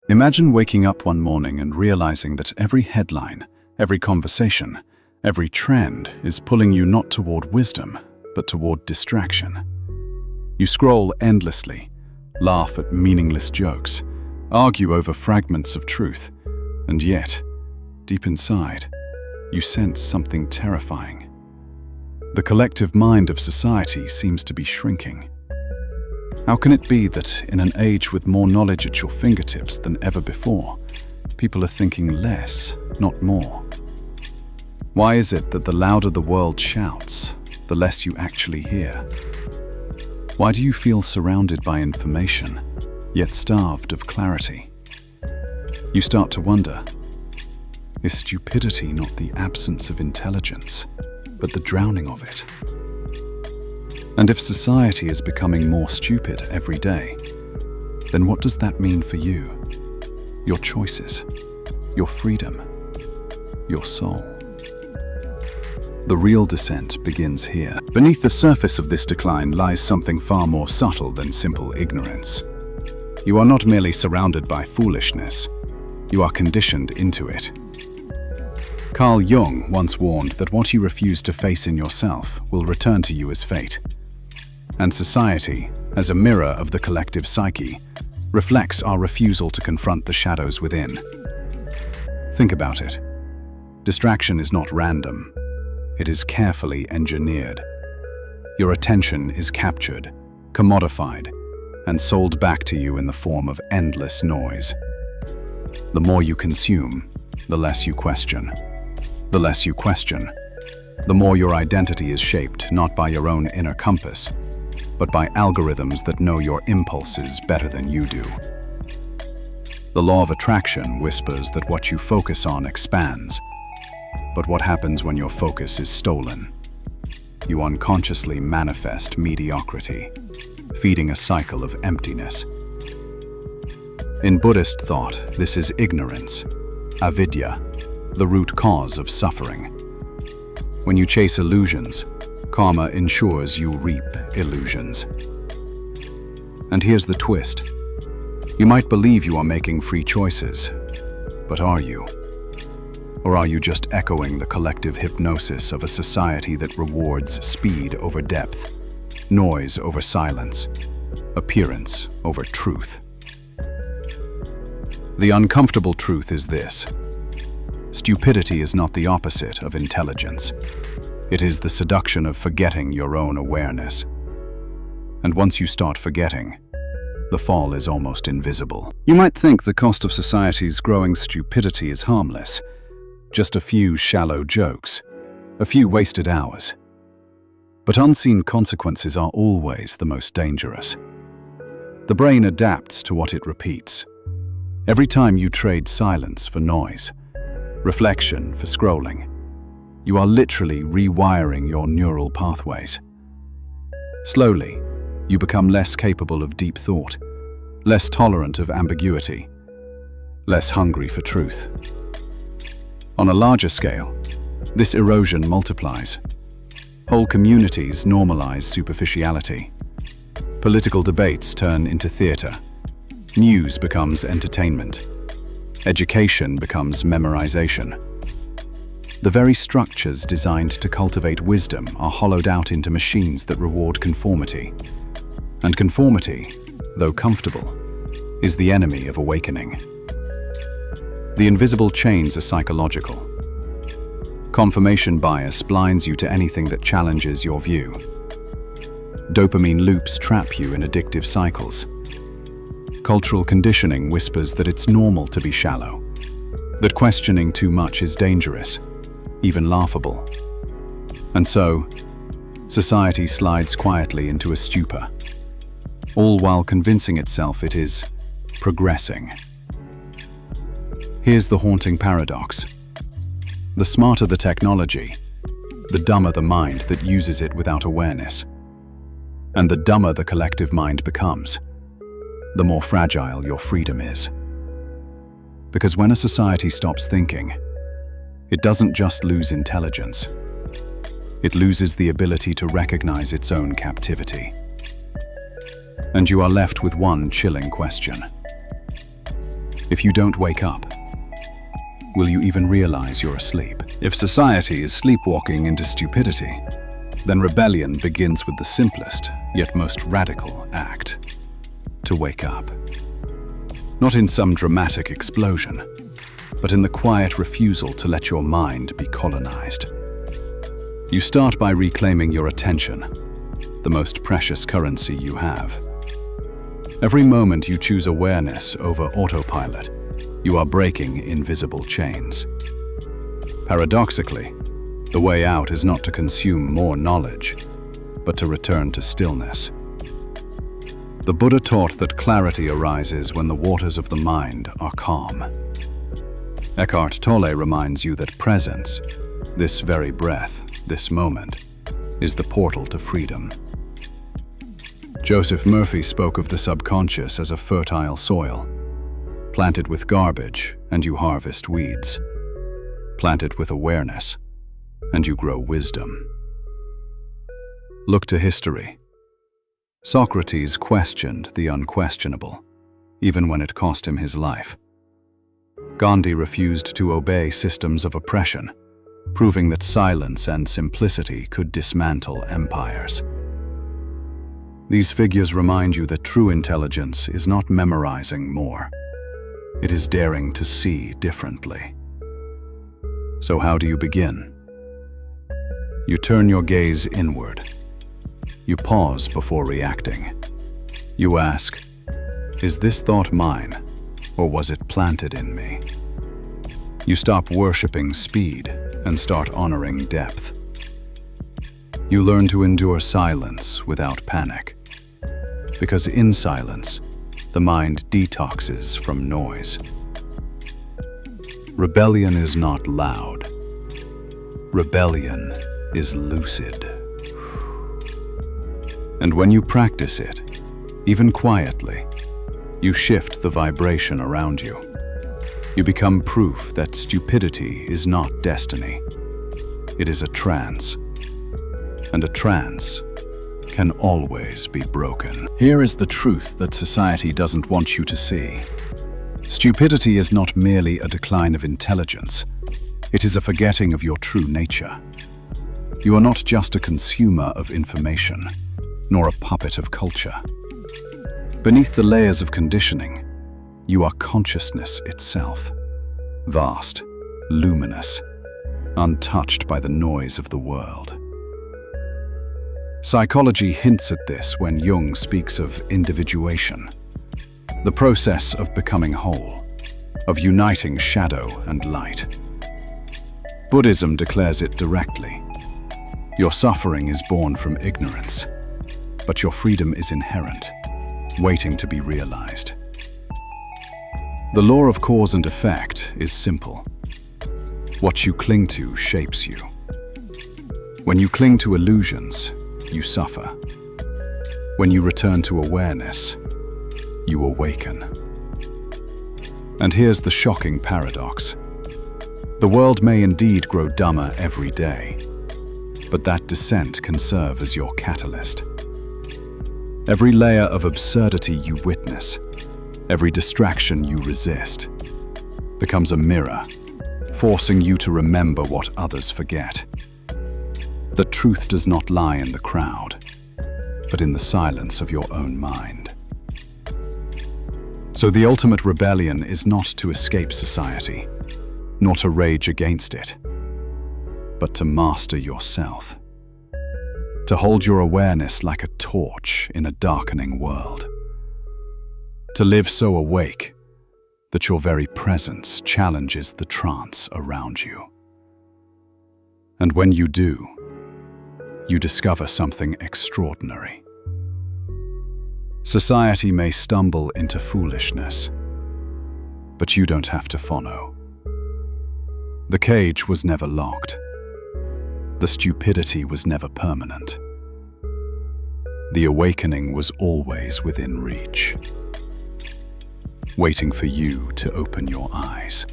Imagine waking up one morning and realizing that every headline, every conversation, every trend is pulling you not toward wisdom, but toward distraction. You scroll endlessly, laugh at meaningless jokes, argue over fragments of truth, and yet, deep inside, you sense something terrifying. The collective mind of society seems to be shrinking. How can it be that in an age with more knowledge at your fingertips than ever before, people are thinking less, not more? Why is it that the louder the world shouts, the less you actually hear? Why do you feel surrounded by information, yet starved of clarity? You start to wonder, is stupidity not the absence of intelligence, but the drowning of it? And if society is becoming more stupid every day, then what does that mean for you, your choices, your freedom, your soul? The real descent begins here. Beneath the surface of this decline lies something far more subtle than simple ignorance. You are not merely surrounded by foolishness, you are conditioned into it. Carl Jung once warned that what you refuse to face in yourself will return to you as fate. And society, as a mirror of the collective psyche, reflects our refusal to confront the shadows within. Think about it. Distraction is not random. It is carefully engineered. Your attention is captured, commodified, and sold back to you in the form of endless noise. The more you consume, the less you question. The less you question, the more your identity is shaped not by your own inner compass, but by algorithms that know your impulses better than you do. The law of attraction whispers that what you focus on expands, but what happens when your focus is stolen? You unconsciously manifest mediocrity, feeding a cycle of emptiness. In Buddhist thought, this is ignorance, avidya, the root cause of suffering. When you chase illusions, karma ensures you reap illusions. And here's the twist. You might believe you are making free choices, but are you? Or are you just echoing the collective hypnosis of a society that rewards speed over depth, noise over silence, appearance over truth? The uncomfortable truth is this. Stupidity is not the opposite of intelligence. It is the seduction of forgetting your own awareness. And once you start forgetting, the fall is almost invisible. You might think the cost of society's growing stupidity is harmless. Just a few shallow jokes, a few wasted hours. But unseen consequences are always the most dangerous. The brain adapts to what it repeats. Every time you trade silence for noise, reflection for scrolling, you are literally rewiring your neural pathways. Slowly, you become less capable of deep thought, less tolerant of ambiguity, less hungry for truth. On a larger scale, this erosion multiplies. Whole communities normalize superficiality. Political debates turn into theater. News becomes entertainment. Education becomes memorization. The very structures designed to cultivate wisdom are hollowed out into machines that reward conformity. And conformity, though comfortable, is the enemy of awakening. The invisible chains are psychological. Confirmation bias blinds you to anything that challenges your view. Dopamine loops trap you in addictive cycles. Cultural conditioning whispers that it's normal to be shallow, that questioning too much is dangerous, even laughable. And so, society slides quietly into a stupor, all while convincing itself it is progressing. Here's the haunting paradox. The smarter the technology, the dumber the mind that uses it without awareness. And the dumber the collective mind becomes, the more fragile your freedom is. Because when a society stops thinking, it doesn't just lose intelligence. It loses the ability to recognize its own captivity. And you are left with one chilling question. If you don't wake up, will you even realize you're asleep? If society is sleepwalking into stupidity, then rebellion begins with the simplest, yet most radical act: to wake up. Not in some dramatic explosion, but in the quiet refusal to let your mind be colonized. You start by reclaiming your attention, the most precious currency you have. Every moment you choose awareness over autopilot, you are breaking invisible chains. Paradoxically, the way out is not to consume more knowledge, but to return to stillness. The Buddha taught that clarity arises when the waters of the mind are calm. Eckhart Tolle reminds you that presence, this very breath, this moment, is the portal to freedom. Joseph Murphy spoke of the subconscious as a fertile soil. Plant it with garbage, and you harvest weeds. Plant it with awareness, and you grow wisdom. Look to history. Socrates questioned the unquestionable, even when it cost him his life. Gandhi refused to obey systems of oppression, proving that silence and simplicity could dismantle empires. These figures remind you that true intelligence is not memorizing more. It is daring to see differently. So how do you begin? You turn your gaze inward. You pause before reacting. You ask, is this thought mine, or was it planted in me? You stop worshiping speed and start honoring depth. You learn to endure silence without panic, because in silence, the mind detoxes from noise. Rebellion is not loud. Rebellion is lucid. And when you practice it, even quietly, you shift the vibration around you. You become proof that stupidity is not destiny. It is a trance. And a trance can always be broken. Here is the truth that society doesn't want you to see. Stupidity is not merely a decline of intelligence. It is a forgetting of your true nature. You are not just a consumer of information, nor a puppet of culture. Beneath the layers of conditioning, you are consciousness itself, vast, luminous, untouched by the noise of the world. Psychology hints at this when Jung speaks of individuation, the process of becoming whole, of uniting shadow and light. Buddhism declares it directly. Your suffering is born from ignorance, but your freedom is inherent, waiting to be realized. The law of cause and effect is simple. What you cling to shapes you. When you cling to illusions, you suffer. When you return to awareness, you awaken. And here's the shocking paradox. The world may indeed grow dumber every day, but that descent can serve as your catalyst. Every layer of absurdity you witness, every distraction you resist, becomes a mirror, forcing you to remember what others forget. The truth does not lie in the crowd, but in the silence of your own mind. So the ultimate rebellion is not to escape society, nor to rage against it, but to master yourself. To hold your awareness like a torch in a darkening world. To live so awake that your very presence challenges the trance around you. And when you do, you discover something extraordinary. Society may stumble into foolishness, but you don't have to follow. The cage was never locked. The stupidity was never permanent. The awakening was always within reach, waiting for you to open your eyes.